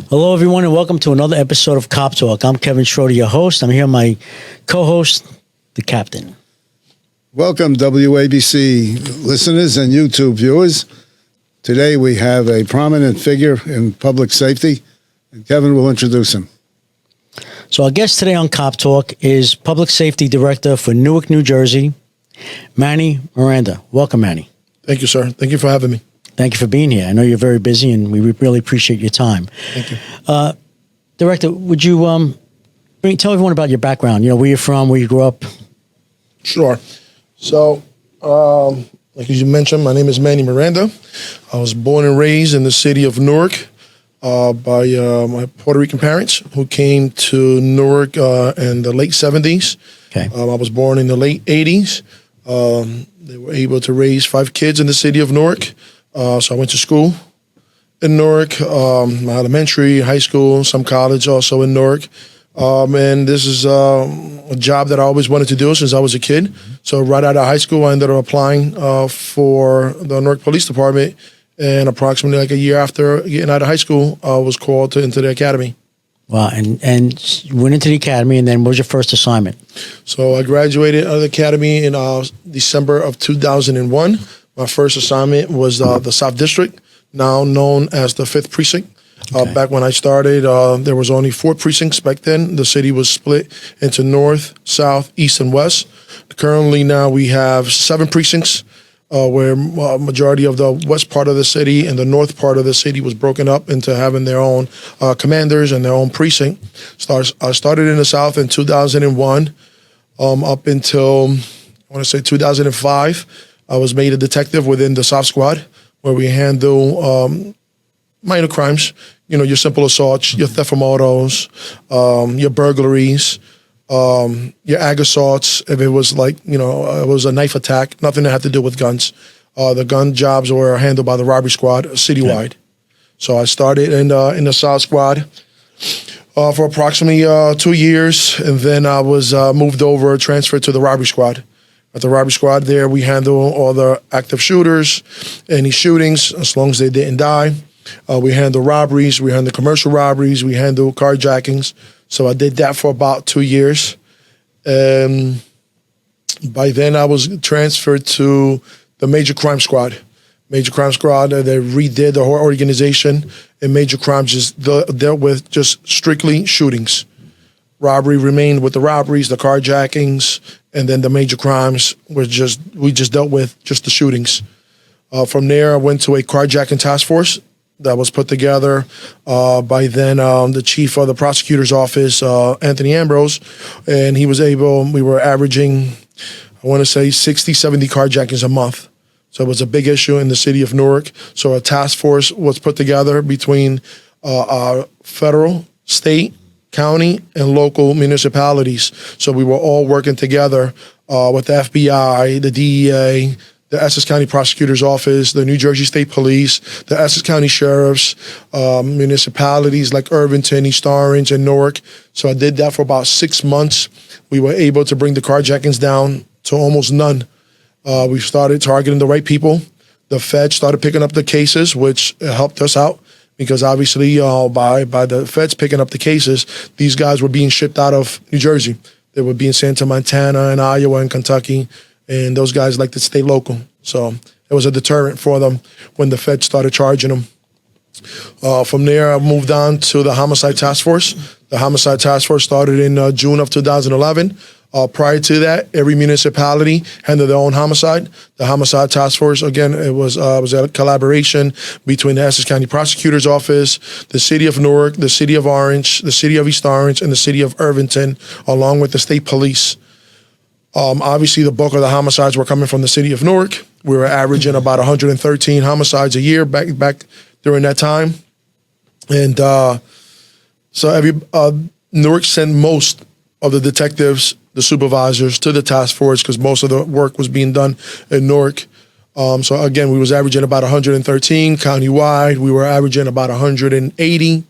Hello, everyone, and welcome to another episode of Cop Talk. I'm Kevin Schroeder, your host. I'm here with my co-host, the Captain. Welcome, WABC listeners and YouTube viewers. Today we have a prominent figure in public safety, and Kevin will introduce him. So our guest today on Cop Talk is Public Safety Director for Newark, New Jersey, Emanuel Miranda. Welcome, Manny. Thank you, sir. Thank you for having me. Thank you for being here. I know you're very busy, and we really appreciate your time. Thank you. Director, would you tell everyone about your background? You know, where you're from, where you grew up? Sure. So, like you mentioned, my name is Emanuel Miranda. I was born and raised in the city of Newark by my Puerto Rican parents who came to Newark in the late 70s. Okay. I was born in the late 80s. They were able to raise 5 kids in the city of Newark. So I went to school in Newark, my elementary, high school, some college also in Newark. And this is a job that I always wanted to do since I was a kid. So right out of high school, I ended up applying for the Newark Police Department. And approximately like a year after getting out of high school, I was called into the academy. Wow, and you went into the academy, and then what was your first assignment? So I graduated out of the academy in December of 2001. My first assignment was the South District, now known as the 5th Precinct. Okay. Back when I started, there was only 4 precincts back then. The city was split into North, South, East, and West. Currently now we have 7 precincts, where majority of the west part of the city and the north part of the city was broken up into having their own commanders and their own precinct. I started in the South in 2001 up until, I want to say 2005. I was made a detective within the South Squad, where we handle minor crimes, you know, your simple assaults, your theft from autos, your burglaries, your ag assaults. If it was like, you know, it was a knife attack, nothing that had to do with guns. The gun jobs were handled by the robbery squad citywide. Okay. So I started in the South Squad for approximately 2 years, and then I was moved over, transferred to the robbery squad. At the robbery squad there, we handle all the active shooters, any shootings, as long as they didn't die. We handle robberies, we handle commercial robberies, we handle carjackings. So I did that for about 2 years. By then, I was transferred to the Major Crime Squad. Major Crime Squad, they redid the whole organization, and Major Crime just dealt with just strictly shootings. Robbery remained with the robberies, the carjackings, and then the major crimes we just dealt with just the shootings. From there, I went to a carjacking task force that was put together by then the chief of the prosecutor's office, Anthony Ambrose, and we were averaging, I want to say 60, 70 carjackings a month. So it was a big issue in the city of Newark. So a task force was put together between our federal, state, county, and local municipalities. So we were all working together with the FBI, the DEA, the Essex County Prosecutor's Office, the New Jersey State Police, the Essex County Sheriffs, municipalities like Irvington, East Orange, and Newark. So I did that for about 6 months. We were able to bring the carjackings down to almost none. We started targeting the right people. The Fed started picking up the cases, which helped us out. Because obviously, by the feds picking up the cases, these guys were being shipped out of New Jersey. They were being sent to Montana and Iowa and Kentucky, and those guys like to stay local. So it was a deterrent for them when the feds started charging them. From there, I moved on to the Homicide Task Force. The Homicide Task Force started in June of 2011. Prior to that, every municipality handled their own homicide. The Homicide Task Force, again, it was a collaboration between the Essex County Prosecutor's Office, the City of Newark, the City of Orange, the City of East Orange, and the City of Irvington, along with the State Police. Obviously, the bulk of the homicides were coming from the City of Newark. We were averaging about 113 homicides a year back during that time. And so Newark sent most of the detectives, the supervisors, to the task force because most of the work was being done in Newark. So again, we was averaging about 113 countywide. We were averaging about 180.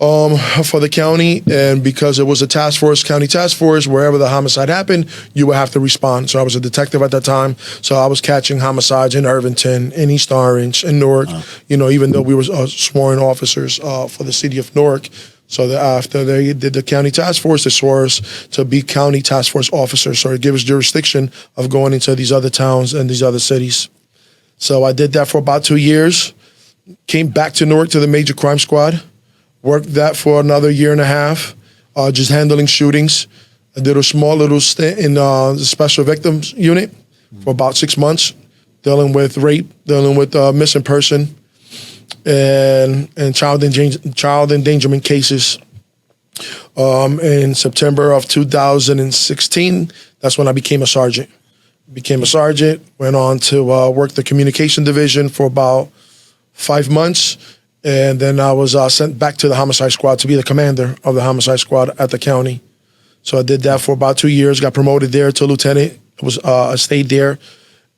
For the county, and because it was a county task force, wherever the homicide happened, you would have to respond. So I was a detective at that time, so I was catching homicides in Irvington, in East Orange, in Newark, even though we were sworn officers for the city of Newark. So after they did the county task force, they swore us to be county task force officers. So it gave us jurisdiction of going into these other towns and these other cities. So I did that for about 2 years, came back to Newark to the major crime squad. Worked that for another year and a half, just handling shootings. I did a small little stint in the special victims unit for about 6 months, dealing with rape, dealing with missing person, and child endangerment cases. In September of 2016, that's when I became a sergeant. Went on to work the communication division for about 5 months. And then I was sent back to the homicide squad to be the commander of the homicide squad at the county. So I did that for about 2 years, got promoted there to lieutenant. I stayed there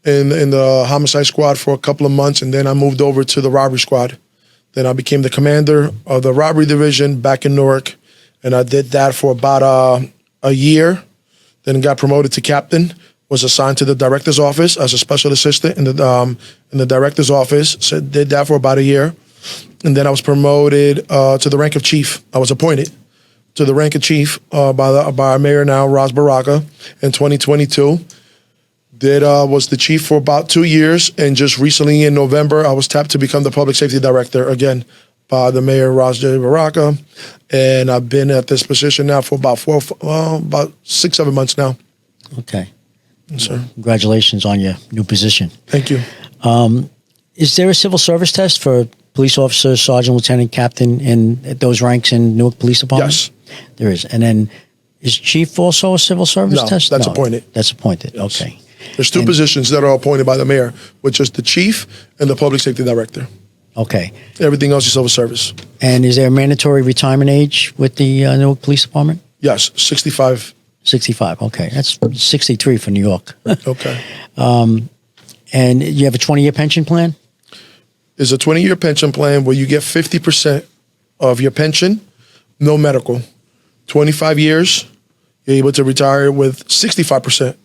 in the homicide squad for a couple of months, and then I moved over to the robbery squad. Then I became the commander of the robbery division back in Newark, and I did that for about a year. Then got promoted to captain, was assigned to the director's office as a special assistant in the director's office. So did that for about a year. And then I was promoted to the rank of chief. I was appointed to the rank of chief by our mayor now, Ras Baraka, in 2022. Was the chief for about 2 years, and just recently in November, I was tapped to become the public safety director again by the mayor, Ras Baraka. And I've been at this position now for about 6, 7 months now. Okay. Yes, sir. Congratulations on your new position. Thank you. Is there a civil service test for police officer, sergeant, lieutenant, captain in those ranks in Newark Police Department? Yes. There is. And then is chief also a civil service No, test? that's appointed. That's appointed. Yes. Okay. There's two positions that are appointed by the mayor, which is the chief and the public safety director. Okay. Everything else is civil service. And is there a mandatory retirement age with the Newark Police Department? Yes, 65. 65. Okay. That's 63 for New York. Okay. And you have a 20-year pension plan? Is a 20-year pension plan where you get 50% of your pension, no medical. 25 years, you're able to retire with 65%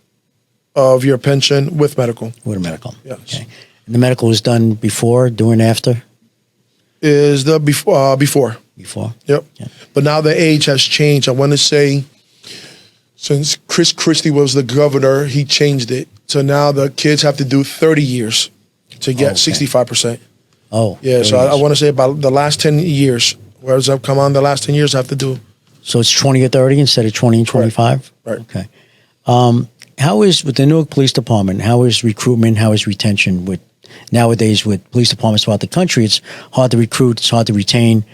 of your pension with medical. With a medical. Yes. Okay. And the medical was done before, during, after? Is the before. Before. Yep. Yeah. But now the age has changed. I want to say since Chris Christie was the governor, he changed it. So now the kids have to do 30 years to get 65%. Oh. Yeah, so I want to say about the last 10 years. Whereas I've come on the last 10 years, I have to do. So it's 20 or 30 instead of 20 and 25? Right. Okay. How is, with the Newark Police Department, how is recruitment, how is retention nowadays with police departments throughout the country? It's hard to recruit, it's hard to retain.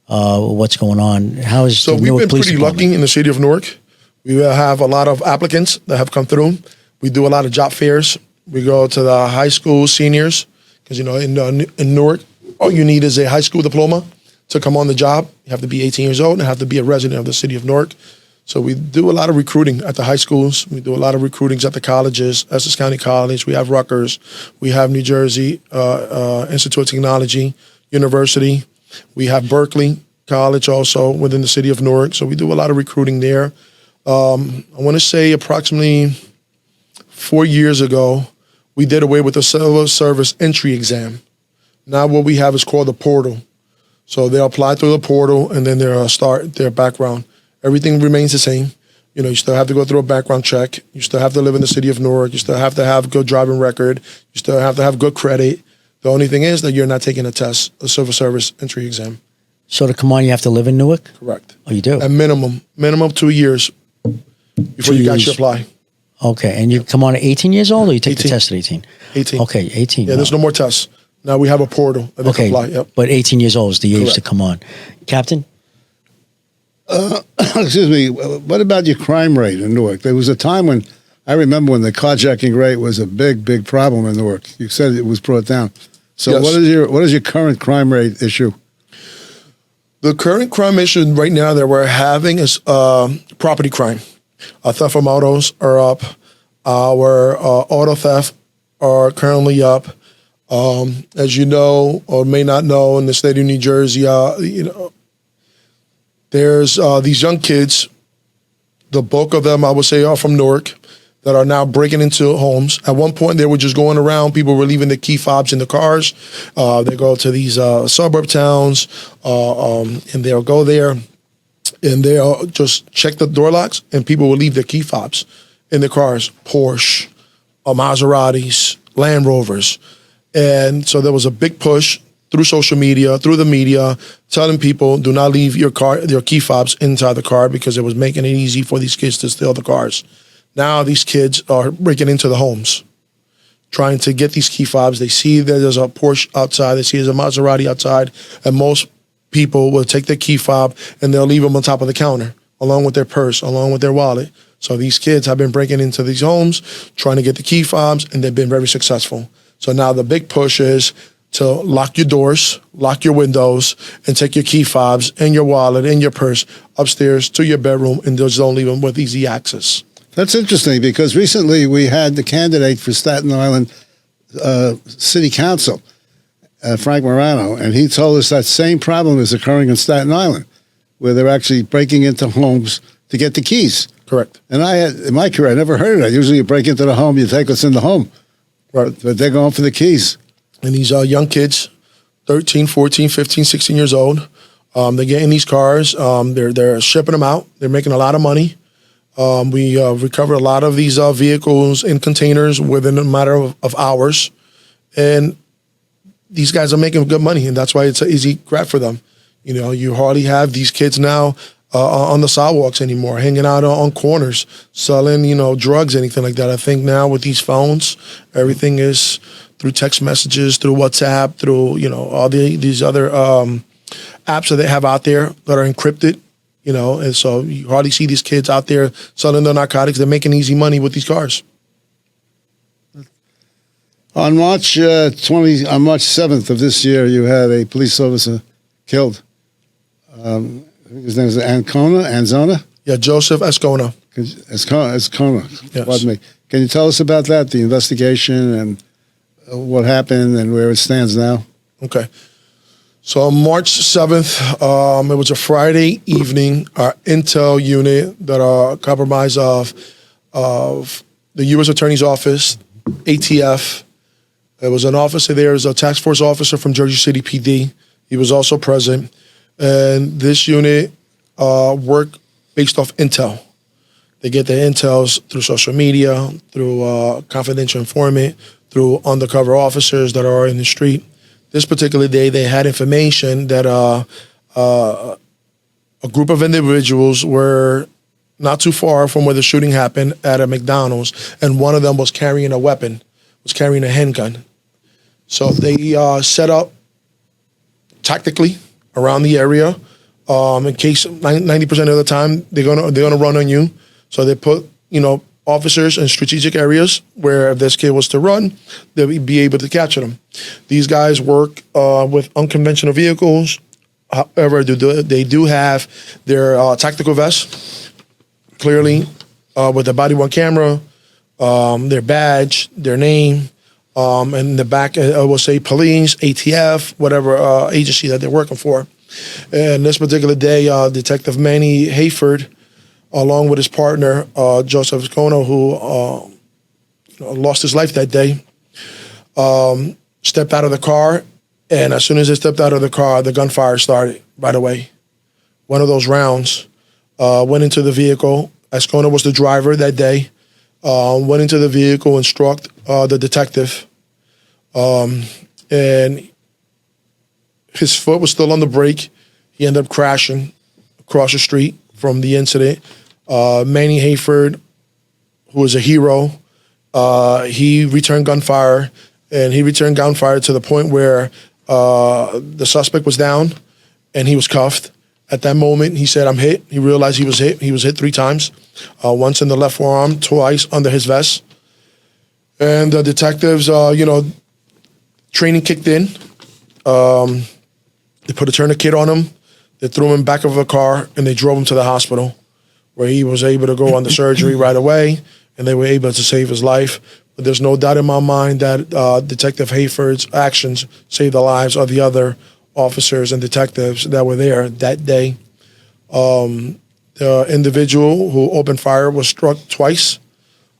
What's going on? How is So the we've Newark been Police pretty Department? lucky in the city of Newark. We have a lot of applicants that have come through. We do a lot of job fairs. We go to the high school seniors because, in Newark, all you need is a high school diploma to come on the job. You have to be 18 years old and have to be a resident of the city of Newark. So we do a lot of recruiting at the high schools. We do a lot of recruitings at the colleges, Essex County College. We have Rutgers. We have New Jersey Institute of Technology, University. We have Berkeley College also within the city of Newark. So we do a lot of recruiting there. I want to say approximately 4 years ago, we did away with the civil service entry exam. Now what we have is called the portal. So they apply through the portal and then they'll start their background. Everything remains the same. You still have to go through a background check. You still have to live in the city of Newark. You still have to have good driving record. You still have to have good credit. The only thing is that you're not taking a test, a civil service entry exam. So to come on, you have to live in Newark? Correct. Oh, you do? At minimum 2 years before 2 you years. actually apply. Okay. And you come on at 18 years old or you take 18. the test at 18? 18. Okay, 18. Yeah, there's no more tests. Now we have a portal that they can apply. Yep. But 18 years old is the age Correct. to come on. Captain? Excuse me. What about your crime rate in Newark? There was a time when I remember when the carjacking rate was a big problem in Newark. You said it was brought down. So Yes. what is your current crime rate issue? The current crime issue right now that we're having is property crime. Our theft from autos are up. Our auto theft are currently up. As you know or may not know, in the state of New Jersey, There's these young kids, the bulk of them, I would say, are from Newark, that are now breaking into homes. At one point, they were just going around. People were leaving the key fobs in the cars. They go to these suburb towns, and they'll go there, and they'll just check the door locks, and people will leave their key fobs in the cars. Porsche, Maseratis, Land Rovers. And so there was a big push through social media, through the media, telling people, do not leave your key fobs inside the car, because it was making it easy for these kids to steal the cars. Now these kids are breaking into the homes, trying to get these key fobs. They see that there's a Porsche outside. They see there's a Maserati outside. And most people will take their key fob and they'll leave them on top of the counter, along with their purse, along with their wallet. So these kids have been breaking into these homes, trying to get the key fobs, and they've been very successful. So now the big push is to lock your doors, lock your windows, and take your key fobs and your wallet and your purse upstairs to your bedroom, and just don't leave them with easy access. That's interesting, because recently we had the candidate for Staten Island City Council, Frank Morano, and he told us that same problem is occurring in Staten Island, where they're actually breaking into homes to get the keys. Correct. And in my career, I never heard of that. Usually you break into the home, you take what's in the home. Right. But they're going for the keys. And these young kids, 13, 14, 15, 16 years old, they get in these cars. They're shipping them out. They're making a lot of money. We recover a lot of these vehicles in containers within a matter of hours. And these guys are making good money, and that's why it's an easy grab for them. You know, you hardly have these kids now on the sidewalks anymore, hanging out on corners, selling, drugs, anything like that. I think now with these phones, everything is through text messages, through WhatsApp, through, all these other apps that they have out there that are encrypted. And so you hardly see these kids out there selling the narcotics. They're making easy money with these cars. On March 7th of this year, you had a police officer killed. I think his name is Azcona? Yeah, Joseph Azcona. Azcona. Yes. Pardon me. Can you tell us about that, the investigation and what happened and where it stands now? Okay. So on March 7th, it was a Friday evening. Our intel unit that are comprised of the U.S. Attorney's Office, ATF. There was an officer there, was a task force officer from Jersey City PD. He was also present. And this unit worked based off intel. They get their intels through social media, through confidential informant, through undercover officers that are in the street. This particular day, they had information that a group of individuals were not too far from where the shooting happened at a McDonald's, and one of them was carrying a weapon, was carrying a handgun. So they set up tactically around the area in case 90% of the time they're gonna run on you. So they put officers in strategic areas where if this kid was to run, they'll be able to capture them. These guys work with unconventional vehicles. However, they do have their tactical vests, clearly with a body-worn camera, their badge, their name, and in the back it will say police, ATF, whatever agency that they're working for. And this particular day, Detective Manny Hayford, along with his partner, Joseph Azcona, who lost his life that day, stepped out of the car. And as soon as they stepped out of the car, the gunfire started right away. One of those rounds went into the vehicle. Azcona was the driver that day. Went into the vehicle and struck the detective. And his foot was still on the brake. He ended up crashing across the street from the incident. Manny Hayford, who was a hero, he returned gunfire, and he returned gunfire to the point where the suspect was down and he was cuffed. At that moment, he said, "I'm hit." He realized he was hit. He was hit 3 times, once in the left forearm, twice under his vest. And the detectives, training kicked in. They put a tourniquet on him. They threw him in the back of a car, and they drove him to the hospital, where he was able to go under surgery right away, and they were able to save his life. But there's no doubt in my mind that Detective Hayford's actions saved the lives of the other officers and detectives that were there that day. The individual who opened fire was struck twice.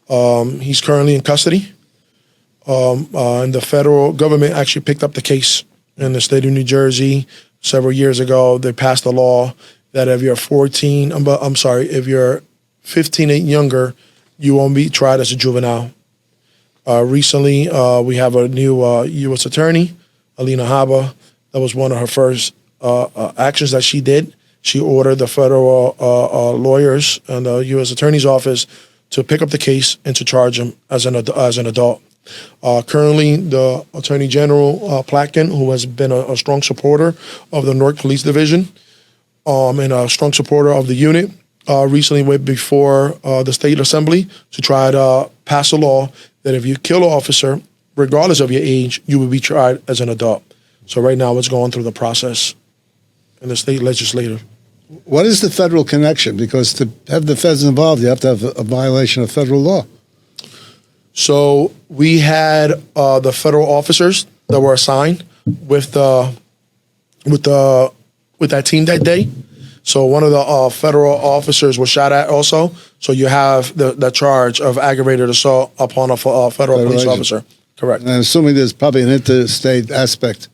He's currently in custody. And the federal government actually picked up the case in the state of New Jersey several years ago. They passed a law that if you're 15 and younger, you won't be tried as a juvenile. Recently, we have a new U.S. attorney, Alina Haba. That was one of her first actions that she did. She ordered the federal lawyers and the U.S. Attorney's Office to pick up the case and to charge him as an adult. Currently, the Attorney General, Plotkin, who has been a strong supporter of the Newark Police Division and a strong supporter of the unit, recently went before the State Assembly to try to pass a law that if you kill an officer, regardless of your age, you will be tried as an adult. So right now it's going through the process in the state legislature. What is the federal connection? Because to have the feds involved, you have to have a violation of federal law. So we had the federal officers that were assigned with that team that day. So one of the federal officers was shot at also. So you have the charge of aggravated assault upon a federal police officer. Correct. And I'm assuming there's probably an interstate aspect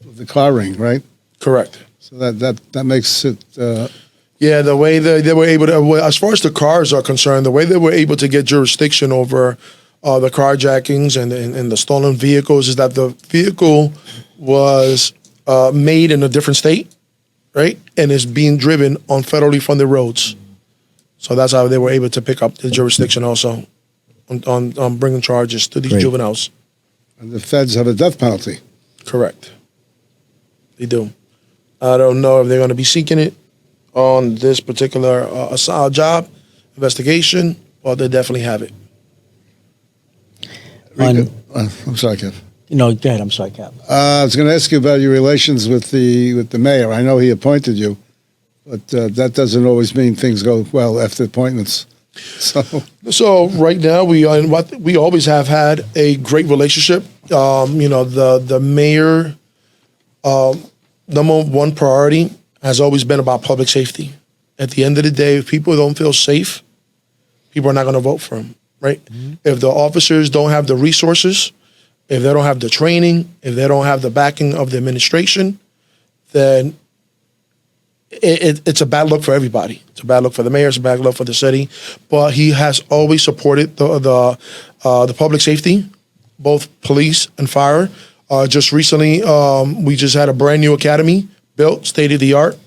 of the car ring, right? Correct. So that makes it. Yeah, the way they were able to, as far as the cars are concerned, the way they were able to get jurisdiction over the carjackings and the stolen vehicles is that the vehicle was made in a different state, right? And is being driven on federally funded roads. So that's how they were able to pick up the jurisdiction also on bringing charges to these juveniles. And the feds have a death penalty. Correct. They do. I don't know if they're going to be seeking it on this particular job, investigation, or they definitely have it. I'm sorry, Kev. No, go ahead. I'm sorry, Cap. I was going to ask you about your relations with the mayor. I know he appointed you, but that doesn't always mean things go well after appointments. So right now we always have had a great relationship. The mayor, number one priority has always been about public safety. At the end of the day, if people don't feel safe, people are not going to vote for him, right? Mm-hmm. If the officers don't have the resources, if they don't have the training, if they don't have the backing of the administration, then it's a bad look for everybody. It's a bad look for the mayor. It's a bad look for the city. But he has always supported the public safety, both police and fire. Just recently, we just had a brand new academy built, state of the art.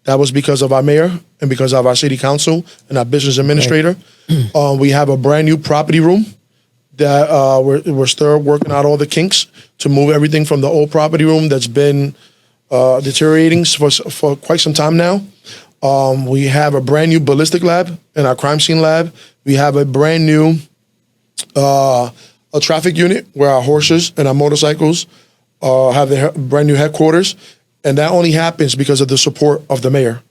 That was because of our mayor and because of our city council and our business administrator. Right. We have a brand new property room that we're still working out all the kinks to move everything from the old property room that's been deteriorating for quite some time now. We have a brand new ballistic lab in our crime scene lab. We have a brand new a traffic unit where our horses and our motorcycles have their brand new headquarters. And that only happens because of the support of the mayor.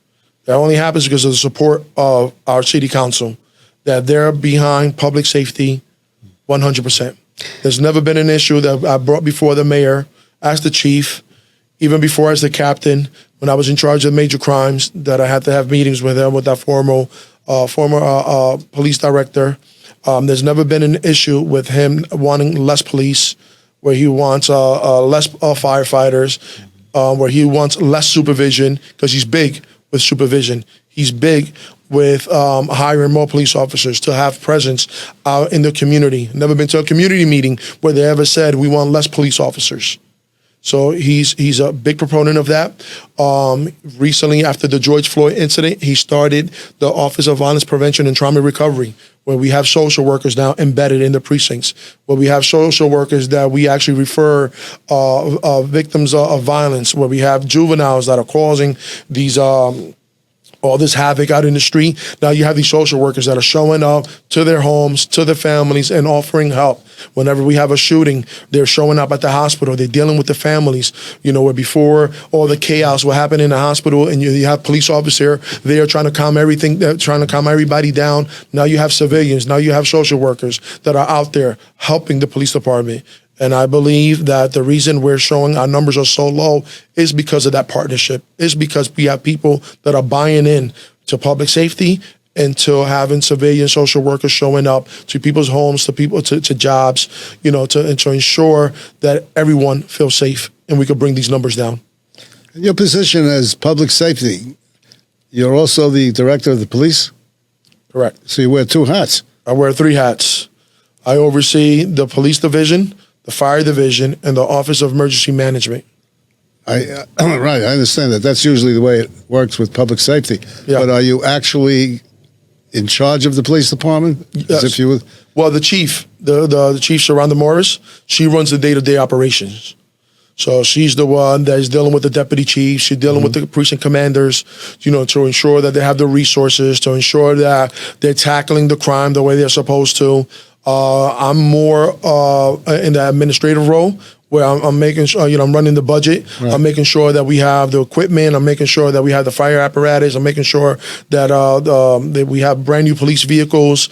That only happens because of the support of our city council, that they're behind public safety 100%. There's never been an issue that I brought before the mayor as the chief, even before as the captain, when I was in charge of major crimes, that I had to have meetings with him, with that former police director. There's never been an issue with him wanting less police, where he wants less firefighters, where he wants less supervision, because he's big with supervision. He's big with hiring more police officers to have presence out in the community. Never been to a community meeting where they ever said we want less police officers. So he's a big proponent of that. Recently, after the George Floyd incident, he started the Office of Violence Prevention and Trauma Recovery, where we have social workers now embedded in the precincts, where we have social workers that we actually refer victims of violence, where we have juveniles that are causing these all this havoc out in the street. Now you have these social workers that are showing up to their homes, to their families, and offering help. Whenever we have a shooting, they're showing up at the hospital. They're dealing with the families. Where before all the chaos would happen in the hospital, and you have police officers there trying to calm everything, trying to calm everybody down. Now you have civilians. Now you have social workers that are out there helping the police department. And I believe that the reason we're showing our numbers are so low is because of that partnership. Is because we have people that are buying in to public safety and to having civilian social workers showing up to people's homes, to people, to jobs, to ensure that everyone feels safe and we can bring these numbers down. In your position as public safety, you're also the director of the police? Correct. So you wear two hats. I wear 3 hats. I oversee the police division, the fire division, and the Office of Emergency Management. Right, I understand that. That's usually the way it works with public safety. Yeah. But are you actually in charge of the police department? Yes. As if you would? Well, the chief, the chief, Sharonda Morris, she runs the day-to-day operations. So she's the one that is dealing with the deputy chief. She's dealing with the precinct commanders, to ensure that they have the resources, to ensure that they're tackling the crime the way they're supposed to. I'm more in the administrative role, where I'm making sure, I'm running the budget. Right. I'm making sure that we have the equipment. I'm making sure that we have the fire apparatus. I'm making sure that that we have brand new police vehicles.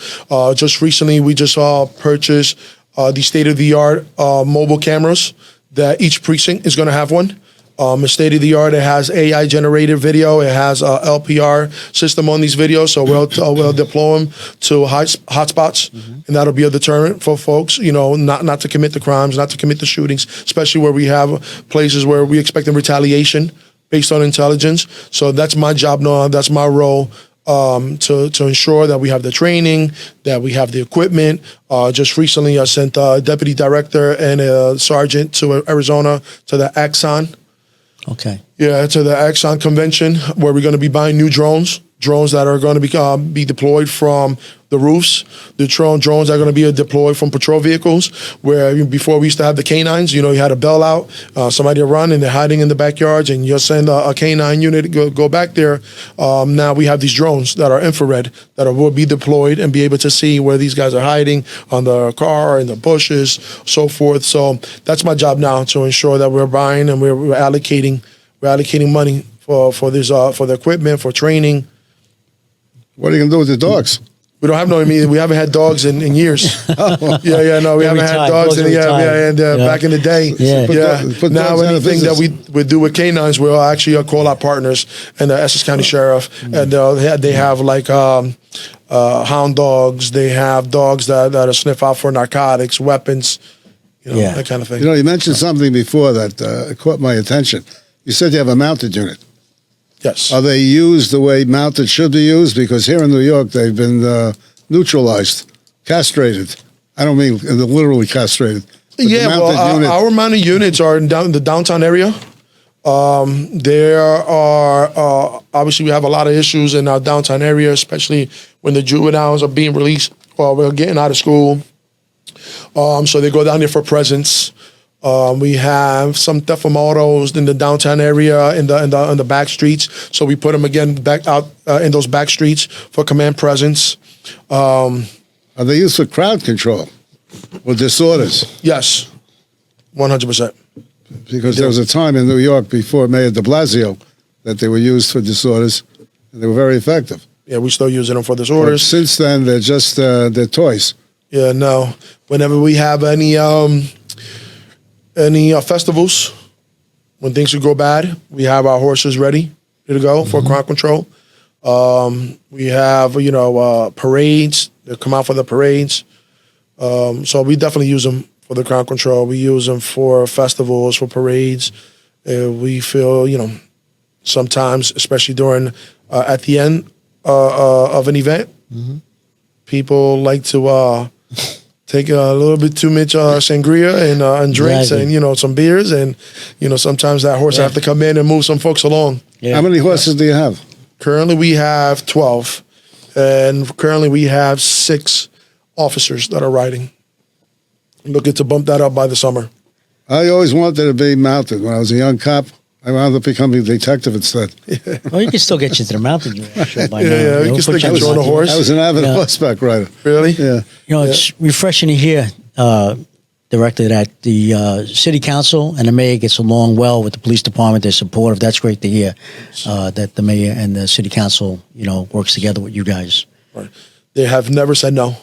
Just recently, we just purchased the state-of-the-art mobile cameras that each precinct is going to have one. It's state-of-the-art. It has AI-generated video. It has a LPR system on these videos, so we'll deploy them to hotspots, and that'll be a deterrent for folks, not to commit the crimes, not to commit the shootings, especially where we have places where we expect retaliation based on intelligence. So that's my job now. That's my role. To ensure that we have the training, that we have the equipment. Just recently, I sent a deputy director and a sergeant to Arizona to the Axon. Okay. Yeah, to the Axon convention, where we're going to be buying new drones that are going to be deployed from the roofs. The drones are going to be deployed from patrol vehicles, where before we used to have the canines. You had a bell out, somebody to run, and they're hiding in the backyards, and you'll send a canine unit to go back there. Now we have these drones that are infrared that will be deployed and be able to see where these guys are hiding on the car, in the bushes, so forth. So that's my job now, to ensure that we're buying and we're allocating money for this for the equipment, for training. What are you going to do with the dogs? We don't have no immediate. We haven't had dogs in years. We haven't had dogs back in the day. Yeah. Now anything that we do with canines, we'll actually call our partners and the Essex County Sheriff, and they have like hound dogs. They have dogs that sniff out for narcotics, weapons, that kind of thing. You mentioned something before that caught my attention. You said you have a mounted unit. Yes. Are they used the way mounted should be used? Because here in New York, they've been neutralized, castrated. I don't mean literally castrated. Our mounted units are in the downtown area. There are, obviously, we have a lot of issues in our downtown area, especially when the juveniles are being released while we're getting out of school. So they go down there for presents. We have some theft from autos in the downtown area, in the back streets. So we put them again back out in those back streets for command presence. Are they used for crowd control or disorders? Yes, 100%. Because there was a time in New York before Mayor de Blasio that they were used for disorders, and they were very effective. Yeah, we're still using them for disorders. But since then, they're just they're toys. Yeah, no. Whenever we have any festivals, when things would go bad, we have our horses ready to go for crowd control. We have, parades. They come out for the parades. So we definitely use them for the crowd control. We use them for festivals, for parades. We feel, sometimes, especially during, at the end of an event, people like to take a little bit too much sangria and drinks and, some beers. And, sometimes that horse have to come in and move some folks along. Yeah. How many horses do you have? Currently, we have 12. And currently, we have 6 officers that are riding. Looking to bump that up by the summer. I always wanted to be mounted. When I was a young cop, I wound up becoming a detective instead. Well, you can still get you to the mountain show by now. Yeah, you can still get you on a horse. I was an avid horseback rider. Really? Yeah. It's refreshing to hear, Director, that the city council and the mayor gets along well with the police department. They're supportive. That's great to hear that the mayor and the city council, works together with you guys. Right. They have never said no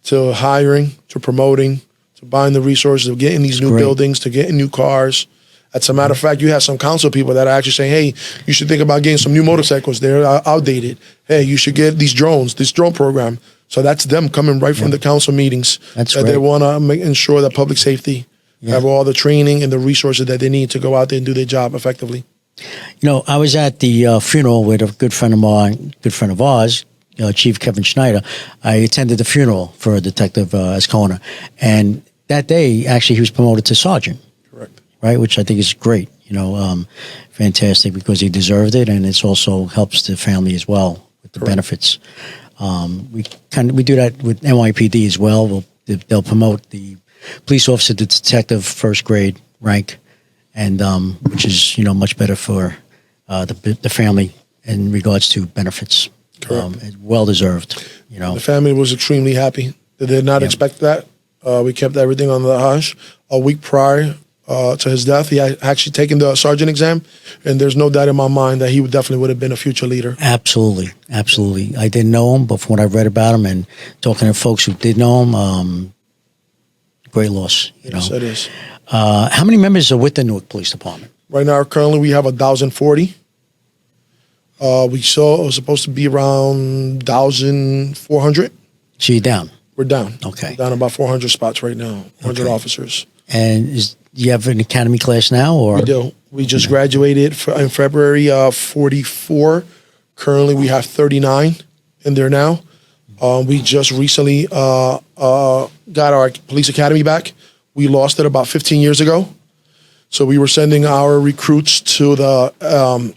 to hiring, to promoting, to buying the resources, of getting these new Great. buildings, to getting new cars. As a matter of fact, you have some council people that are actually saying, hey, you should think about getting some new motorcycles. They're outdated. Hey, you should get these drones, this drone program. So that's them coming right from the council meetings. That's that they great. want to ensure that public safety have all the training and the resources that they need to go out there and do their job effectively. You know, I was at the funeral with a good friend of mine, good friend of ours, Chief Kevin Schneider. I attended the funeral for Detective Azcona, and that day, actually, he was promoted to sergeant. Correct. Right, which I think is great. You know, fantastic, because he deserved it, and it's also helps the family as well with the benefits. We do that with NYPD as well. They'll promote the police officer to detective first grade rank, and which is much better for the family in regards to benefits. Well deserved. The family was extremely happy. They did not expect that. We kept everything on the hush. A week prior to his death, he had actually taken the sergeant exam, and there's no doubt in my mind that he definitely would have been a future leader. Absolutely. I didn't know him, but from what I've read about him and talking to folks who did know him, great loss. Yes, it is. How many members are with the Newark Police Department? Right now, currently, we have 1,040. We saw it was supposed to be around 1,400. So you're down. We're down. Okay. We're down about 400 spots right now, 100 officers. And do you have an academy class now? Or We do. We just graduated in February of 44. Currently, we have 39 in there now. We just recently got our police academy back. We lost it about 15 years ago. So we were sending our recruits to the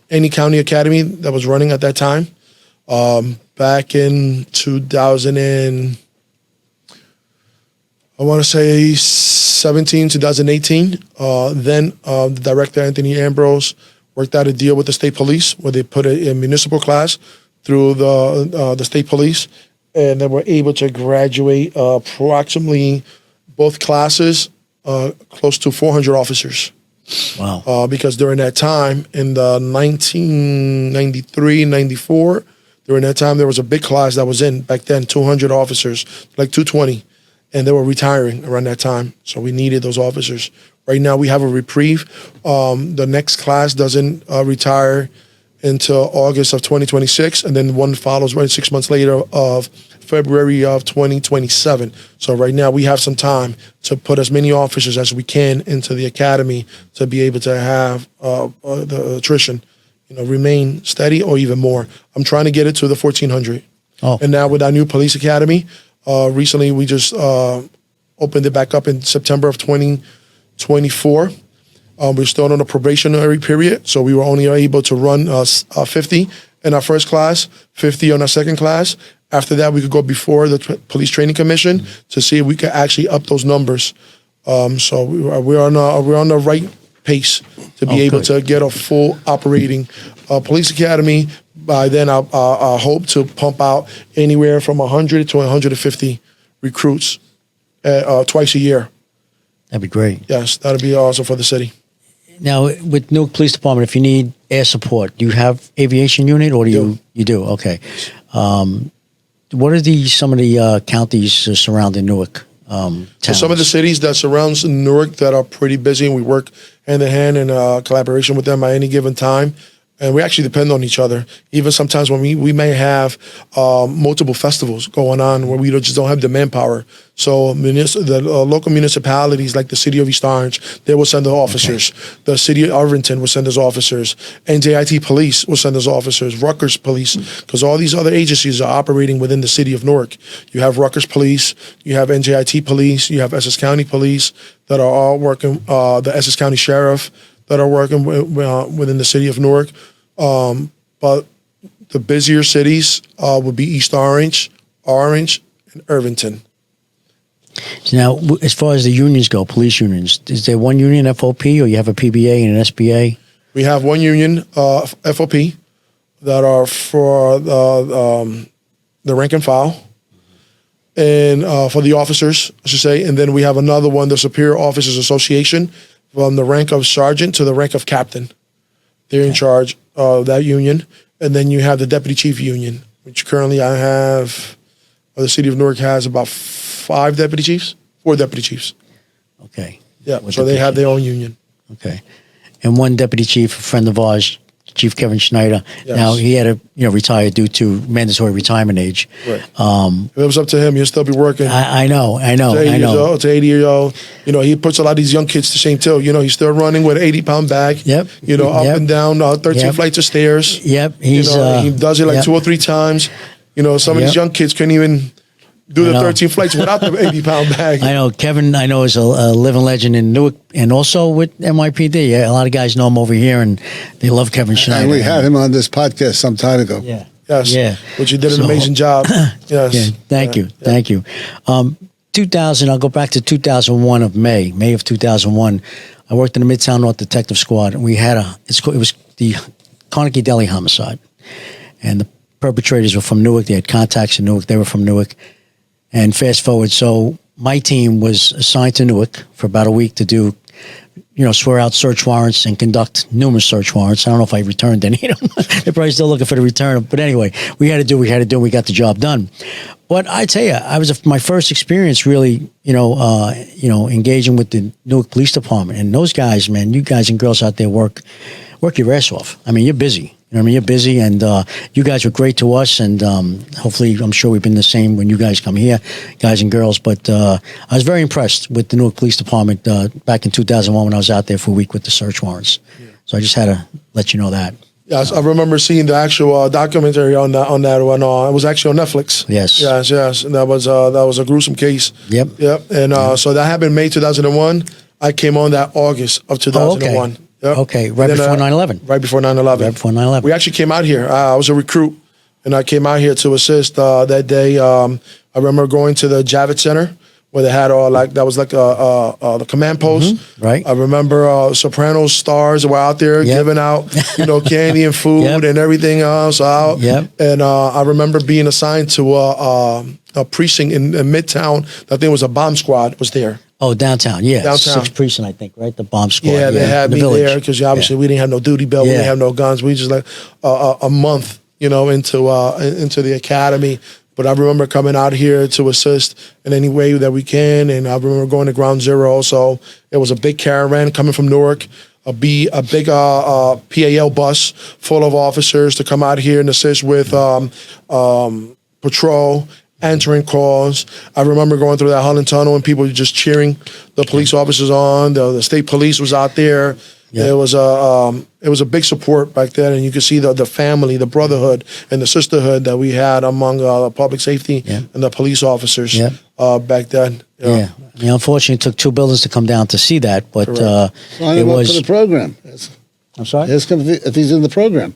any county academy that was running at that time. Back in 2017, 2018. Then the director, Anthony Ambrose, worked out a deal with the state police where they put a municipal class through the state police, and they were able to graduate approximately both classes close to 400 officers. wow, Because during that time, in the 1993, 94, during that time, there was a big class that was in back then, 200 officers, like 220. And they were retiring around that time. So we needed those officers. Right now, we have a reprieve. The next class doesn't retire until August of 2026. And then one follows right 6 months later of February of 2027. So right now, we have some time to put as many officers as we can into the academy to be able to have the attrition remain steady or even more. I'm trying to get it to the 1,400. Oh. And now with our new police academy, recently, we just opened it back up in September of 2024. We're still on a probationary period, so we were only able to run 50 in our first class, 50 on our second class. After that, we could go before the Police Training Commission to see if we could actually up those numbers. So we're on the right pace to be able to get a full operating police academy. By then, I hope to pump out anywhere from 100 to 150 recruits twice a year. that'd be great. Yes, that'd be awesome for the city. Now, with Newark Police Department, if you need air support, do you have aviation unit, or do you do? Okay. What are some of the counties surrounding Newark? So some of the cities that surrounds Newark that are pretty busy, and we work hand in hand in collaboration with them at any given time. And we actually depend on each other. Even sometimes when we may have multiple festivals going on where we just don't have the manpower. So the local municipalities like the city of East Orange, they will send their officers. Okay. The city of Irvington will send us officers. NJIT Police will send us officers. Rutgers Police, because all these other agencies are operating within the city of Newark. You have Rutgers Police, you have NJIT Police, you have Essex County Police that are all working, the Essex County Sheriff that are working within the city of Newark. But the busier cities would be East Orange, and Irvington. So now, as far as the unions go, police unions, is there one union, FOP, or you have a PBA and an SBA? We have one union, FOP, that are for the rank and file, and for the officers, I should say. And then we have another one, the Superior Officers Association, from the rank of sergeant to the rank of captain. They're in charge of that union. And then you have the Deputy Chief Union, which currently I have, the city of Newark has about 4 deputy chiefs. Okay. Yeah, With so the they have PCH. their own union. Okay. And one deputy chief, a friend of ours, Chief Kevin Schneider. Yes. Now he had to retire due to mandatory retirement age. Right. If it was up to him, he'd still be working. I know. To 80 years old. He puts a lot of these young kids to shame too. He's still running with an 80-pound bag. Yep. Up Yep. and down 13 Yep. flights of stairs. Yep. He's he does it like yep. 2 or 3 times. Some of Yep. these young kids couldn't even do the I know. 13 flights without the 80-pound bag. I know Kevin. I know is a living legend in Newark, and also with NYPD. Yeah, a lot of guys know him over here, and they love Kevin Schneider. And we had him on this podcast some time ago. Yeah. Yes. Yeah. Which you did an So- amazing job. Yes. Yeah. Thank you. 2000. I'll go back to 2001 of May of 2001. I worked in the Midtown North Detective Squad, and we had it was the Carnegie Deli homicide, and the perpetrators were from Newark. They had contacts in Newark. They were from Newark. And fast forward, so my team was assigned to Newark for about a week to do, swear out search warrants and conduct numerous search warrants. I don't know if I returned any of them. They're probably still looking for the return. But anyway, we had to do. We got the job done. But I tell you, my first experience really, engaging with the Newark Police Department. And those guys, man, you guys and girls out there work your ass off. I mean, you're busy. You're busy, and you guys were great to us, and hopefully, I'm sure we've been the same when you guys come here, guys and girls. But I was very impressed with the Newark Police Department back in 2001 when I was out there for a week with the search warrants. Yeah. So I just had to let you know that. Yes, I remember seeing the actual documentary on that when it was actually on Netflix. Yes. And that was a gruesome case. Yep. And so that happened May 2001. I came on that August of 2001. Okay. Yep. Okay, right before 9/11. Right before 9/11. Right before 9/11. We actually came out here. I was a recruit, and I came out here to assist that day. I remember going to the Javits Center where they had the command post. Mm-hmm. Right. I remember Sopranos stars were out there giving out, candy and food and everything else out. Yep. And I remember being assigned to a precinct in Midtown. I think it was a bomb squad was there. Oh, downtown, yeah. Downtown. 6th precinct, I think, right? The bomb squad. Yeah, they had the me village. there because obviously we didn't have no duty belt, we didn't have no guns. We just like a month, into the academy. But I remember coming out here to assist in any way that we can, and I remember going to Ground Zero. Also, it was a big caravan coming from Newark, a big PAL bus full of officers to come out here and assist with patrol, answering calls. I remember going through that Holland Tunnel and people just cheering the police officers on. The state police was out there. Yeah. It was a big support back then, and you could see the family, the brotherhood, and the sisterhood that we had among the public safety and the police officers back then. Yeah. Unfortunately, it took 2 buildings to come down to see that, but it was for the program. I'm sorry? Ask him if he's in the program.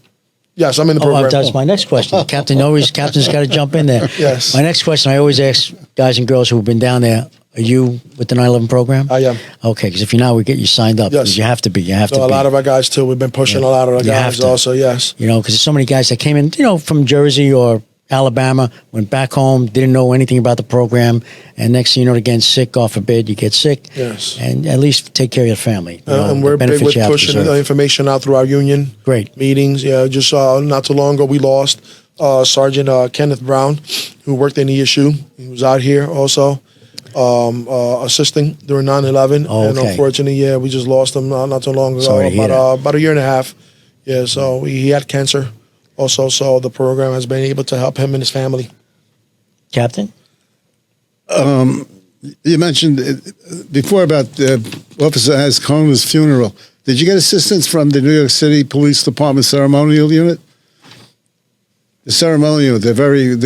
Yes, I'm in the program. That's my next question. Captain's got to jump in there. Yes. My next question, I always ask guys and girls who have been down there, are you with the 9/11 program? I am. Okay, because if you're not, we get you signed up. Yes. You have to be. A lot of our guys, too. We've been pushing a lot of our guys also, yes. Because there's so many guys that came in, from Jersey or Alabama, went back home, didn't know anything about the program, and next thing you know, again, sick, God forbid, you get sick. Yes. And at least take care of your family. And we're big with pushing the information out through our union meetings. Yeah, just not too long ago, we lost Sergeant Kenneth Brown, who worked in the issue. He was out here also assisting during 9/11. And unfortunately, we just lost him not too long ago, about a year and a half. Yeah, so he had cancer also, so the program has been able to help him and his family. Captain? You mentioned before about Officer Azcona's funeral. Did you get assistance from the New York City Police Department ceremonial unit? The ceremonial, they're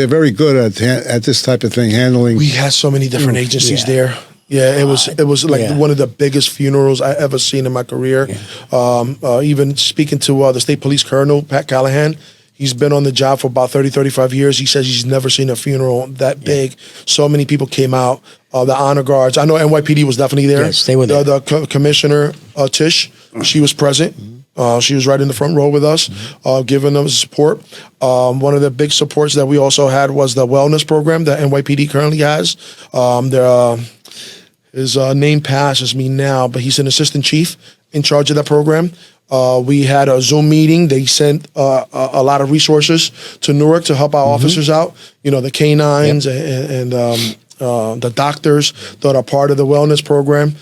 very good at this type of thing, handling. We had so many different agencies there. Yeah, it was like one of the biggest funerals I ever seen in my career. Yeah. Even speaking to the state police colonel, Pat Callahan, he's been on the job for about 30, 35 years. He says he's never seen a funeral that big. So many people came out. The honor guards. I know NYPD was definitely there. Yes, they were there. The commissioner, Tish, she was present. She was right in the front row with us, giving them support. One of the big supports that we also had was the wellness program that NYPD currently has. His name passes me now, but he's an assistant chief in charge of that program. We had a Zoom meeting. They sent a lot of resources to Newark to help our officers out. The canines and the doctors that are part of the wellness program.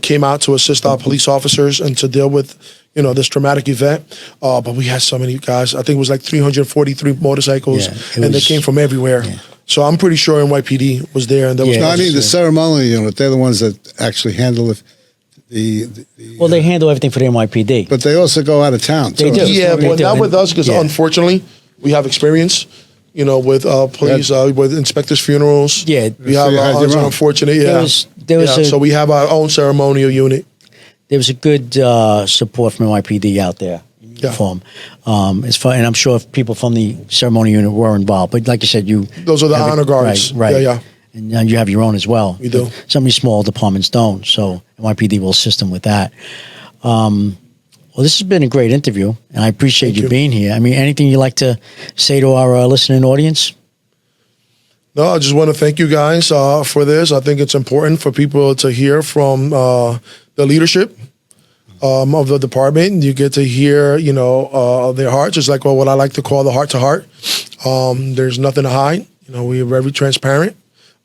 came out to assist our police officers and to deal with, this traumatic event. But we had so many guys. I think it was like 343 motorcycles, and they came from everywhere. Yeah. So I'm pretty sure NYPD was there. And there was I mean, the ceremonial unit, they're the ones that actually handle it. Well, they handle everything for the NYPD. But they also go out of town. They do. Yeah, but not with us, because unfortunately, we have experience. With police, with inspectors' funerals. Yeah. We have unfortunate. Yeah. So we have our own ceremonial unit. There was a good support from NYPD out there. Uniform. And I'm sure if people from the ceremonial unit were involved. But like you said, those are the honor guards. Right. Yeah. And you have your own as well. We do. Some of these small departments don't. So NYPD will assist them with that. Well, this has been a great interview, and I appreciate you being here. I mean, anything you'd like to say to our listening audience? No, I just want to thank you guys for this. I think it's important for people to hear from the leadership of the department. You get to hear, their hearts, just like what I like to call the heart-to-heart. There's nothing to hide. We are very transparent.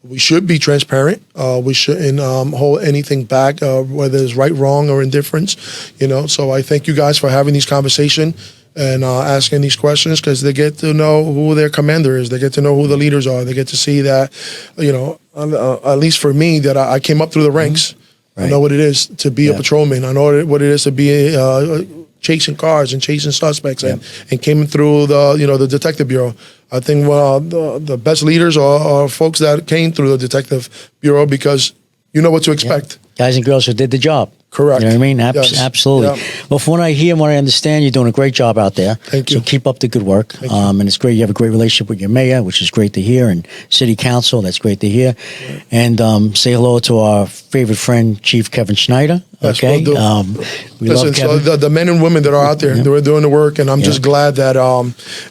We should be transparent. We shouldn't hold anything back, whether it's right, wrong, or indifference. So I thank you guys for having these conversations and asking these questions, because they get to know who their commander is. They get to know who the leaders are. They get to see that, at least for me, that I came up through the ranks. Right. I know what it is to be a patrolman. I know what it is to be chasing cars and chasing suspects, and came through the detective bureau. I think the best leaders are folks that came through the detective bureau, because you know what to expect. Guys and girls who did the job. Correct. You know what I mean? Yes. Absolutely. Yeah. Well, from what I hear and what I understand, you're doing a great job out there. Thank you. So keep up the good work. And it's great. You have a great relationship with your mayor, which is great to hear, and city council. That's great to hear. Right. And say hello to our favorite friend, Chief Kevin Schneider. Okay. Yes, we'll do. We love Kevin. So the men and women that are out there, they're doing the work, and I'm just glad that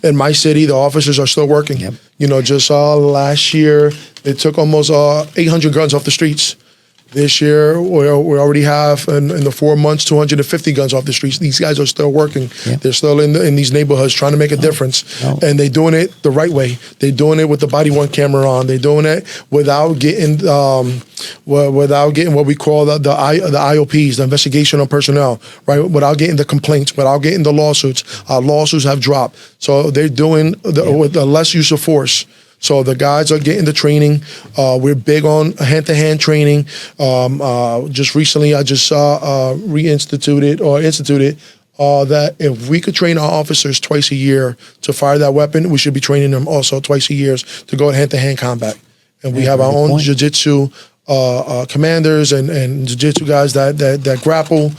in my city, the officers are still working. Yep. Just last year, they took almost 800 guns off the streets. This year, we already have, in the 4 months, 250 guns off the streets. These guys are still working. Yeah. They're still in these neighborhoods trying to make a difference. And they're doing it the right way. They're doing it with the body-worn camera on. They're doing it without getting what we call the IOPs, the investigation on personnel, right? Without getting the complaints, without getting the lawsuits. Our lawsuits have dropped. So they're doing with the less use of force. So the guys are getting the training. We're big on hand-to-hand training. Just recently, I just instituted that if we could train our officers twice a year to fire that weapon, we should be training them also twice a year to go hand-to-hand combat. And we have our own jiu-jitsu commanders and jiu-jitsu guys that grapple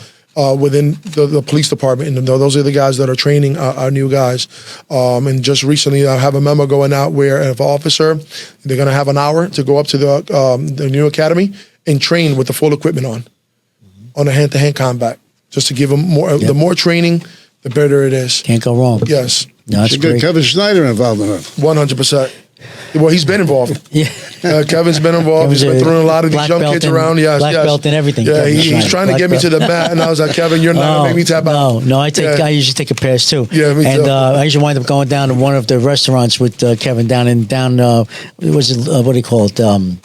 within the police department, and those are the guys that are training our new guys. And just recently, I have a memo going out where if an officer, they're going to have an hour to go up to the new academy and train with the full equipment on a hand-to-hand combat, just to give them more. The more training, the better it is. Can't go wrong. Yes. No, that's great. Get Kevin Schneider involved in it. 100%. Well, he's been involved. Kevin's been involved. He's been throwing a lot of these young kids around. Black belt and everything. Yeah, he's trying to get me to the mat, and I was like, Kevin, you're not going to make me tap out. No, I usually take a pass too. Yeah, me too. And I usually wind up going down to one of the restaurants with Kevin down. What do you call it? Down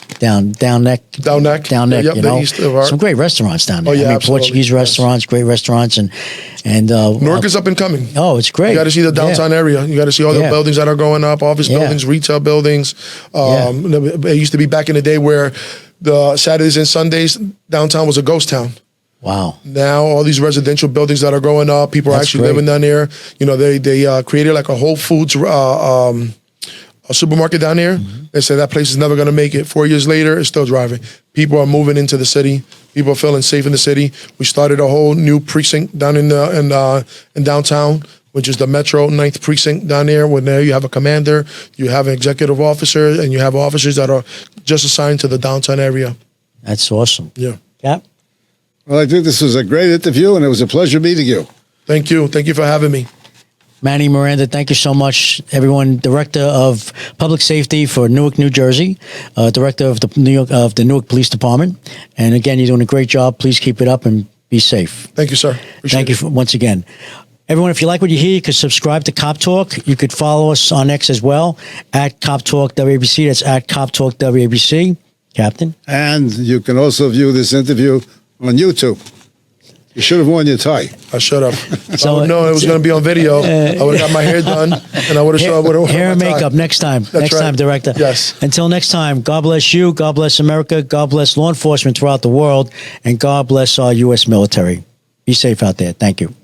Neck. Yep, east of our... Some great restaurants down there. Oh, yeah, Portuguese restaurants, great restaurants, and Newark is up and coming. Oh, it's great. You got to see the downtown area. You got to see all the buildings that are going up, office buildings, retail buildings. It used to be back in the day where the Saturdays and Sundays, downtown was a ghost town. Wow. Now all these residential buildings that are going up, people are actually living down there. They created like a Whole Foods a supermarket down there. They said that place is never going to make it. 4 years later, it's still driving. People are moving into the city. People are feeling safe in the city. We started a whole new precinct down in downtown, which is the Metro 9th Precinct down there, where now you have a commander, you have an executive officer, and you have officers that are just assigned to the downtown area. That's awesome. Yeah. Yeah. Well, I think this was a great interview, and it was a pleasure meeting you. Thank you. Thank you for having me. Manny Miranda, thank you so much. Everyone, Director of Public Safety for Newark, New Jersey, Director of the Newark Police Department. And again, you're doing a great job. Please keep it up and be safe. Thank you, sir. Thank you once again. Everyone, if you like what you hear, you could subscribe to Cop Talk. You could follow us on X as well, at Cop Talk WABC. That's at Cop Talk WABC. Captain? And you can also view this interview on YouTube. You should have worn your tie. I should have. So, I would know it was going to be on video. I would have got my hair done, and I would have showed. Hair and makeup next time. Next right. time, director. Yes. Until next time, God bless you. God bless America. God bless law enforcement throughout the world. And God bless our U.S. military. Be safe out there. Thank you.